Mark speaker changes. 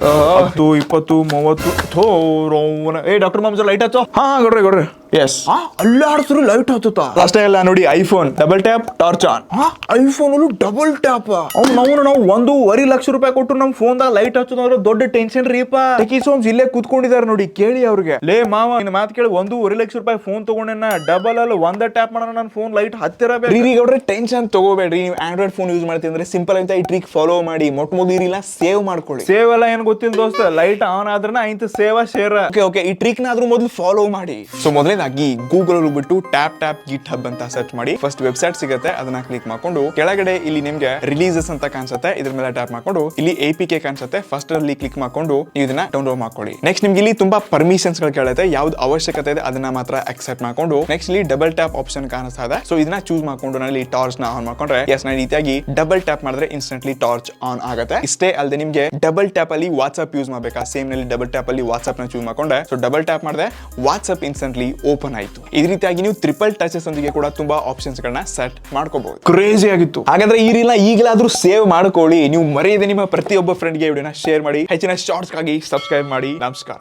Speaker 1: 10 20 30 ಏ doctor ಮಾಮ್ಸ light ಹಚ್ಚೋ. ಹಾ ಕೊಡ್ರಿ ಎಸ್
Speaker 2: ಅಲ್ಲಾಡ್ಸ್ರು ಲೈಟ್ ಹತ್ತುತ್ತಾ
Speaker 1: ಅಷ್ಟೇ ಅಲ್ಲ ನೋಡಿ iPhone double tap torch on.
Speaker 2: IPhone ಅಲ್ಲೂ ಡಬಲ್ ಟ್ಯಾಪ್.
Speaker 1: ನಾವು 1.5 ಲಕ್ಷ ರೂಪಾಯಿ ಕೊಟ್ಟು ನಮ್ ಫೋನ್ ದಾಗ ಲೈಟ್ ಹಚ್ಚೋದ್ರ ದೊಡ್ಡ ಟೆನ್ಷನ್ ರೀಪ. ಟೆಕಿಸೋಮ್ಸ್ ಇಲ್ಲೇ ಕೂತ್ಕೊಂಡಿದಾರೆ ನೋಡಿ, ಕೇಳಿ ಅವ್ರಿಗೆ. ಲೇ ಮಾವ ಇನ್ ಮಾತ್ ಕೇಳಿ 1.5 ಲಕ್ಷ ರೂಪಾಯಿ ಫೋನ್ ತಗೊಂಡೆನ, ಡಬಲ್ ಅಲ್ಲಿ ಒಂದ ಟ್ಯಾಪ್ ಮಾಡೋಣ ನನ್ನ ಫೋನ್ ಲೈಟ್ ಹತ್ತಿರಬೇಕು.
Speaker 2: ಟೆನ್ಷನ್ ತಗೋಬೇಡ್ರಿ. ನೀವು ಆಂಡ್ರಾಯ್ಡ್ ಫೋನ್ ಯೂಸ್ ಮಾಡ್ತೀವಿ ಅಂದ್ರೆ ಸಿಂಪಲ್ ಅಂತ ಈ ಟ್ರಿಕ್ ಫಾಲೋ ಮಾಡಿ. ಮೊದಲಿಲ್ಲ ಸೇವ್ ಮಾಡ್ಕೊಳ್ಳಿ.
Speaker 1: ಸೇವ್ ಎಲ್ಲ ಏನ್ ಗೊತ್ತಿಲ್ಲ ದೋಸ್ತ, ಲೈಟ್ ಆನ್ ಆದ್ರೆ ಆಯ್ತು ಸೇವ್ ಶೇರ್.
Speaker 2: ಓಕೆ ಈ ಟ್ರಿಕ್ ನ ಆದ್ರೂ ಮೊದಲು ಫಾಲೋ ಮಾಡಿ. ಸೊ ಮೊದಲನೇದಾಗಿ ಗೂಗಲ್ ಹೋಗ್ಬಿಟ್ಟು ಟ್ಯಾಪ್ ಗಿಟ್ ಹಬ್ ಅಂತ ಸರ್ಚ್ ಮಾಡಿ. ಫಸ್ಟ್ ವೆಬ್ಸೈಟ್ ಸಿಗುತ್ತೆ, ಅದನ್ನ ಕ್ಲಿಕ್ ಮಾಡ್ಕೊಂಡು ಕೆಳಗಡೆ ಇಲ್ಲಿ ನಿಮ್ಗೆ ರಿಲೀಸಸ್ ಅಂತ ಕಾಣಿಸುತ್ತೆ, ಇದ್ರ ಮೇಲೆ ಟ್ಯಾಪ್ ಮಾಡ್ಕೊಂಡು ಇಲ್ಲಿ APK ಕಾಣಿಸುತ್ತೆ, ಫಸ್ಟ್ ಅಲ್ಲಿ ಕ್ಲಿಕ್ ಮಾಡ್ಕೊಂಡು ನೀವು ಇದನ್ನ ಡೌನ್ಲೋಡ್ ಮಾಡ್ಕೊಳ್ಳಿ. ನೆಕ್ಸ್ಟ್ ನಿಮ್ಗೆ ಇಲ್ಲಿ ತುಂಬಾ ಪರ್ಮಿಷನ್ಸ್ ಗಳು ಕೇಳುತ್ತೆ, ಯಾವ್ದು ಅವಶ್ಯಕತೆ ಇದೆ ಅದನ್ನ ಮಾತ್ರ ಅಕ್ಸೆಪ್ಟ್ ಮಾಡ್ಕೊಂಡು ನೆಕ್ಸ್ಟ್ ಇಲ್ಲಿ ಡಬಲ್ ಟ್ಯಾಪ್ ಆಪ್ಷನ್ ಕಾಣಿಸ್ತಾ ಇದೆ. ಸೊ ಇದನ್ನ ಚೂಸ್ ಮಾಡ್ಕೊಂಡು ನಾನು ಇಲ್ಲಿ ಟಾರ್ಚ್ ನ ಆನ್ ಮಾಡ್ಕೊಂಡ್ರೆ ಎಸ್ ನಾನು ರೀತಿಯಾಗಿ ಡಬಲ್ ಟ್ಯಾಪ್ ಮಾಡಿದ್ರೆ ಇನ್ಸ್ಟೆಂಟ್ಲಿ ಟಾರ್ಚ್ ಆನ್ ಆಗುತ್ತೆ. ಇಷ್ಟೇ ಅಲ್ಲದೆ ನಿಮ್ಗೆ ಡಬಲ್ ಟ್ಯಾಪ್ ಅಲ್ಲಿ ವಾಟ್ಸ್ಆಪ್ ಯೂಸ್ ಮಾಡ್ಬೇಕಾ, ಸೇಮ್ ನಲ್ಲಿ ಡಬಲ್ ಟ್ಯಾಪ್ ಅಲ್ಲಿ ವಾಟ್ಸ್ಆಪ್ ನ ಚೂಸ್ ಮಾಡ್ಕೊಂಡ್ರೆ ಸೊ ಡಬಲ್ ಟ್ಯಾಪ್ ಮಾಡಿದ್ರೆ ವಾಟ್ಸ್ಆಪ್ ಇನ್ಸ್ಟೆಂಟ್ಲಿ ಓಪನ್ ಆಯ್ತು. ಇದೇ ರೀತಿಯಾಗಿ ನೀವು ಟ್ರಿಪಲ್ ಟಚಸ್ ಒಂದಿಗೆ ಕೂಡ ತುಂಬಾ ಆಪ್ಷನ್ಸ್ ಗಳನ್ನ ಸೆಟ್ ಮಾಡ್ಕೋಬಹುದು.
Speaker 1: ಕ್ರೇಜಿ ಆಗಿತ್ತು.
Speaker 2: ಹಾಗಾದ್ರೆ ಈ ರೀಲ್ ಈಗಲಾದ್ರೂ ಸೇವ್ ಮಾಡ್ಕೊಳ್ಳಿ. ನೀವು ಮರೆಯದೆ ನಿಮ್ಮ ಪ್ರತಿಯೊಬ್ಬ ಫ್ರೆಂಡ್ಗೆ ವಿಡಿಯೋನ ಶೇರ್ ಮಾಡಿ. ಹೆಚ್ಚಿನ ಶಾರ್ಟ್ಸ್ ಗಾಗಿ ಸಬ್ಸ್ಕ್ರೈಬ್ ಮಾಡಿ. ನಮಸ್ಕಾರ.